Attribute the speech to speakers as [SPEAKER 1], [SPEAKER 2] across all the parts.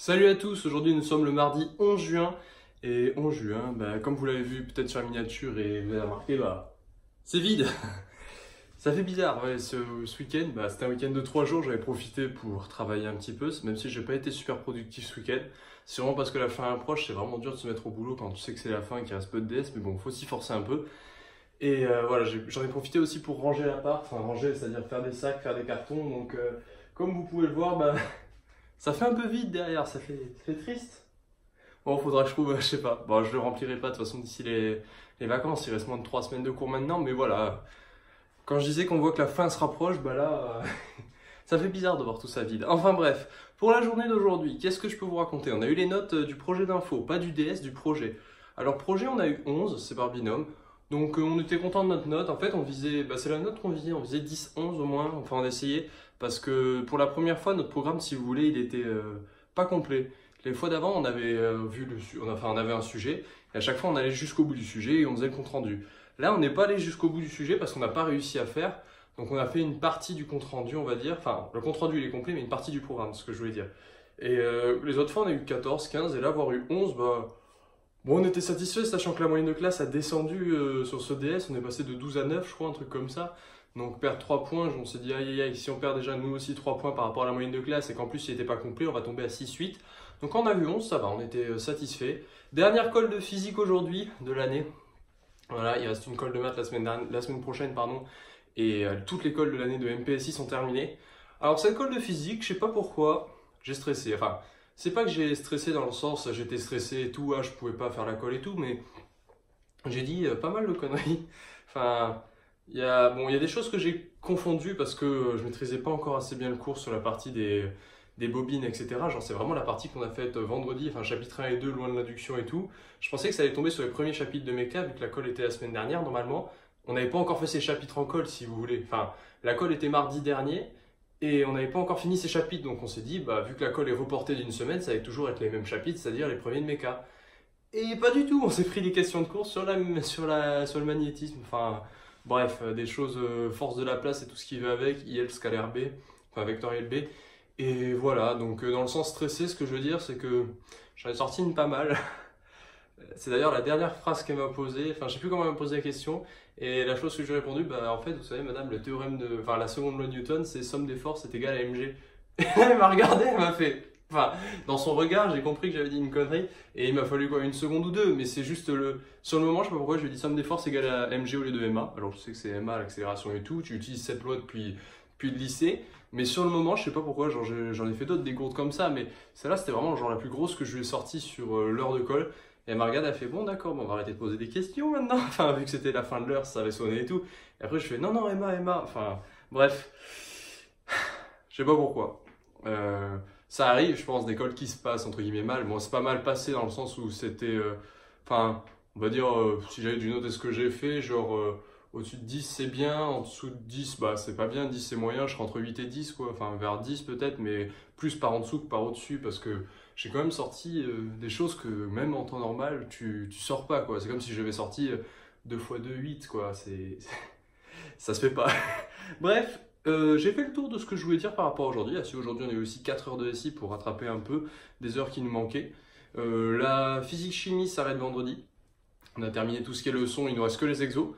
[SPEAKER 1] Salut à tous, aujourd'hui nous sommes le mardi 11 juin et 11 juin, comme vous l'avez vu peut-être sur la miniature et vous avez remarqué, c'est vide. Ça fait bizarre, ouais, ce week-end, c'était un week-end de 3 jours, j'avais profité pour travailler un petit peu, même si j'ai pas été super productif ce week-end. C'est vraiment parce que la fin approche, c'est vraiment dur de se mettre au boulot quand tu sais que c'est la fin et qu'il reste peu de DS, mais bon, faut s'y forcer un peu. Et voilà, j'en ai profité aussi pour ranger l'appart, enfin ranger, c'est-à-dire faire des sacs, faire des cartons, donc comme vous pouvez le voir, ça fait un peu vide derrière, ça fait triste. Bon, faudra que je trouve, je sais pas. Bon, je le remplirai pas de toute façon d'ici les vacances. Il reste moins de 3 semaines de cours maintenant, mais voilà. Quand je disais qu'on voit que la fin se rapproche, ça fait bizarre de voir tout ça vide. Enfin bref, pour la journée d'aujourd'hui, qu'est-ce que je peux vous raconter? On a eu les notes du projet d'info, pas du DS, du projet. Alors projet, on a eu 11, c'est par binôme. Donc on était content de notre note. En fait, on visait, c'est la note qu'on visait, on visait 10, 11 au moins. Enfin, on essayait parce que pour la première fois, notre programme, si vous voulez, il était pas complet. Les fois d'avant, on avait on avait un sujet et à chaque fois, on allait jusqu'au bout du sujet et on faisait le compte rendu. Là, on n'est pas allé jusqu'au bout du sujet parce qu'on n'a pas réussi à faire. Donc on a fait une partie du compte rendu, on va dire. Enfin, le compte rendu il est complet, mais une partie du programme, c'est ce que je voulais dire. Et les autres fois, on a eu 14, 15, et là, avoir eu 11, bon, on était satisfait, sachant que la moyenne de classe a descendu sur ce DS. On est passé de 12 à 9, je crois, un truc comme ça. Donc perdre 3 points, on s'est dit aïe aïe aïe, si on perd déjà nous aussi 3 points par rapport à la moyenne de classe et qu'en plus il n'était pas complet, on va tomber à 6-8. Donc quand on a vu 11, ça va, on était satisfait. Dernière colle de physique aujourd'hui de l'année. Voilà, il reste une colle de maths la semaine prochaine, pardon, et toutes les colles de l'année de MPSI sont terminées. Alors cette colle de physique, je sais pas pourquoi, j'ai stressé. Enfin, c'est pas que j'ai stressé dans le sens, j'étais stressé et tout, je pouvais pas faire la colle et tout, mais j'ai dit pas mal de conneries. Enfin, il y a des choses que j'ai confondues parce que je maîtrisais pas encore assez bien le cours sur la partie des bobines, etc. Genre, c'est vraiment la partie qu'on a faite vendredi, enfin, chapitre 1 et 2, loin de l'induction et tout. Je pensais que ça allait tomber sur les premiers chapitres de méca, vu que la colle était la semaine dernière, normalement. On n'avait pas encore fait ces chapitres en colle, si vous voulez. Enfin, la colle était mardi dernier, et on n'avait pas encore fini ces chapitres, donc on s'est dit, vu que la colle est reportée d'une semaine, ça allait toujours être les mêmes chapitres, c'est-à-dire les premiers de méca. Et pas du tout, on s'est pris des questions de course sur le magnétisme, enfin bref, des choses, force de la place et tout ce qui va avec, IL scalaire B, enfin vectoriel B. Et voilà, donc dans le sens stressé, ce que je veux dire, c'est que j'en ai sorti une pas mal. C'est d'ailleurs la dernière phrase qu'elle m'a posée, enfin je sais plus comment elle m'a posé la question, et la chose que je lui ai répondu, en fait, vous savez madame, le théorème enfin la seconde loi de Newton, c'est somme des forces est égale à mg. Et elle m'a regardé, elle m'a fait, enfin dans son regard, j'ai compris que j'avais dit une connerie, et il m'a fallu quoi, une seconde ou deux, mais c'est juste sur le moment, je sais pas pourquoi, je lui ai dit somme des forces égale à mg au lieu de ma, alors je sais que c'est ma l'accélération et tout, tu utilises cette loi depuis le lycée, mais sur le moment, je sais pas pourquoi, genre j'en ai fait d'autres, des gourdes comme ça, mais celle-là c'était vraiment genre la plus grosse que je lui ai sortie sur l'heure de colle. Et Margade a fait bon d'accord, on va arrêter de poser des questions maintenant. Enfin vu que c'était la fin de l'heure, ça avait sonné et tout. Et après je fais non non Emma. Enfin bref, je sais pas pourquoi. Ça arrive, je pense, d'écoles qui se passent entre guillemets mal. Bon c'est pas mal passé dans le sens où c'était, enfin on va dire si j'avais dû noter ce que j'ai fait, genre au-dessus de 10 c'est bien, en dessous de 10 c'est pas bien, 10 c'est moyen, je serais entre 8 et 10 quoi, enfin vers 10 peut-être, mais plus par en dessous que par au-dessus parce que j'ai quand même sorti des choses que même en temps normal tu sors pas quoi. C'est comme si j'avais sorti 2 fois 2, 8 quoi, ça se fait pas. Bref, j'ai fait le tour de ce que je voulais dire par rapport à aujourd'hui. Si aujourd'hui on a eu aussi 4 heures de SI pour rattraper un peu des heures qui nous manquaient. La physique-chimie s'arrête vendredi. On a terminé tout ce qui est leçon, il nous reste que les exos.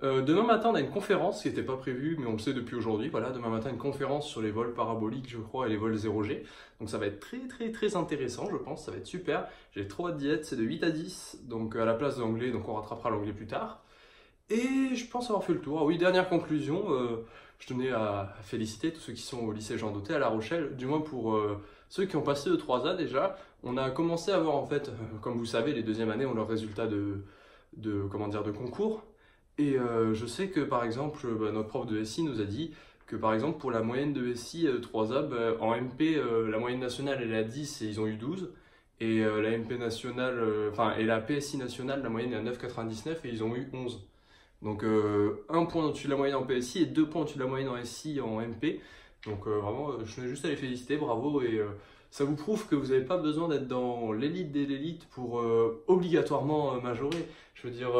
[SPEAKER 1] Demain matin, on a une conférence qui n'était pas prévue, mais on le sait depuis aujourd'hui. Voilà, demain matin, une conférence sur les vols paraboliques, je crois, et les vols 0G. Donc ça va être très très très intéressant, je pense, ça va être super. J'ai trop hâte d'y être, c'est de 8 à 10, donc à la place de l'anglais, donc on rattrapera l'anglais plus tard. Et je pense avoir fait le tour. Ah oui, dernière conclusion, je tenais à féliciter tous ceux qui sont au lycée Jean Daudet à La Rochelle, du moins pour ceux qui ont passé le 3A déjà. On a commencé à voir en fait, comme vous savez, les deuxièmes années ont leurs résultats de concours. Et je sais que par exemple, notre prof de SI nous a dit que par exemple pour la moyenne de SI 3A, en MP, la moyenne nationale elle est à 10 et ils ont eu 12. Et la MP nationale, et la PSI nationale, la moyenne est à 9,99 et ils ont eu 11. Donc 1 point au-dessus de la moyenne en PSI et 2 points au-dessus de la moyenne en SI en MP. Donc vraiment, je tenais juste à les féliciter, bravo. Et ça vous prouve que vous n'avez pas besoin d'être dans l'élite de l'élite pour obligatoirement majorer. Je veux dire,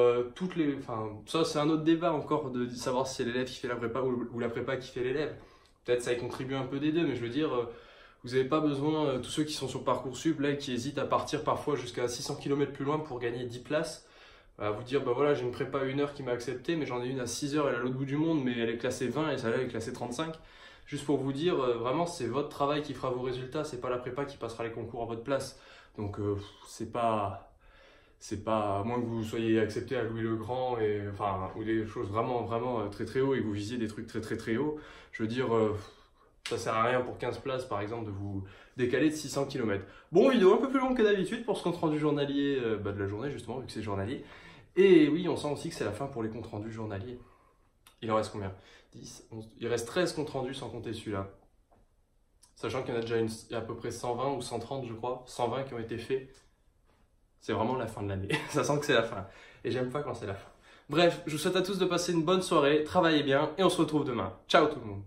[SPEAKER 1] ça c'est un autre débat encore de savoir si c'est l'élève qui fait la prépa ou la prépa qui fait l'élève. Peut-être ça y contribue un peu des deux, mais je veux dire, Vous n'avez pas besoin, tous ceux qui sont sur Parcoursup, là, qui hésitent à partir parfois jusqu'à 600 km plus loin pour gagner 10 places, à vous dire, bah voilà, j'ai une prépa à 1 heure qui m'a accepté, mais j'en ai une à 6 heures, elle est à l'autre bout du monde, mais elle est classée 20 et celle-là elle est classée 35. Juste pour vous dire, vraiment, c'est votre travail qui fera vos résultats, c'est pas la prépa qui passera les concours à votre place. Donc, c'est pas, à moins que vous soyez accepté à Louis le Grand, et, enfin, ou des choses vraiment, vraiment très très haut et que vous visiez des trucs très très très haut. Je veux dire, ça sert à rien pour 15 places, par exemple, de vous décaler de 600 km. Bon, vidéo un peu plus longue que d'habitude pour ce compte rendu journalier de la journée, justement, vu que c'est journalier. Et oui, on sent aussi que c'est la fin pour les comptes rendus journaliers. Il en reste combien? 10, 11, il reste 13 comptes rendus sans compter celui-là. Sachant qu'il y en a déjà il y a à peu près 120 ou 130, je crois, 120 qui ont été faits. C'est vraiment la fin de l'année. Ça sent que c'est la fin. Et j'aime pas quand c'est la fin. Bref, je vous souhaite à tous de passer une bonne soirée, travaillez bien et on se retrouve demain. Ciao tout le monde.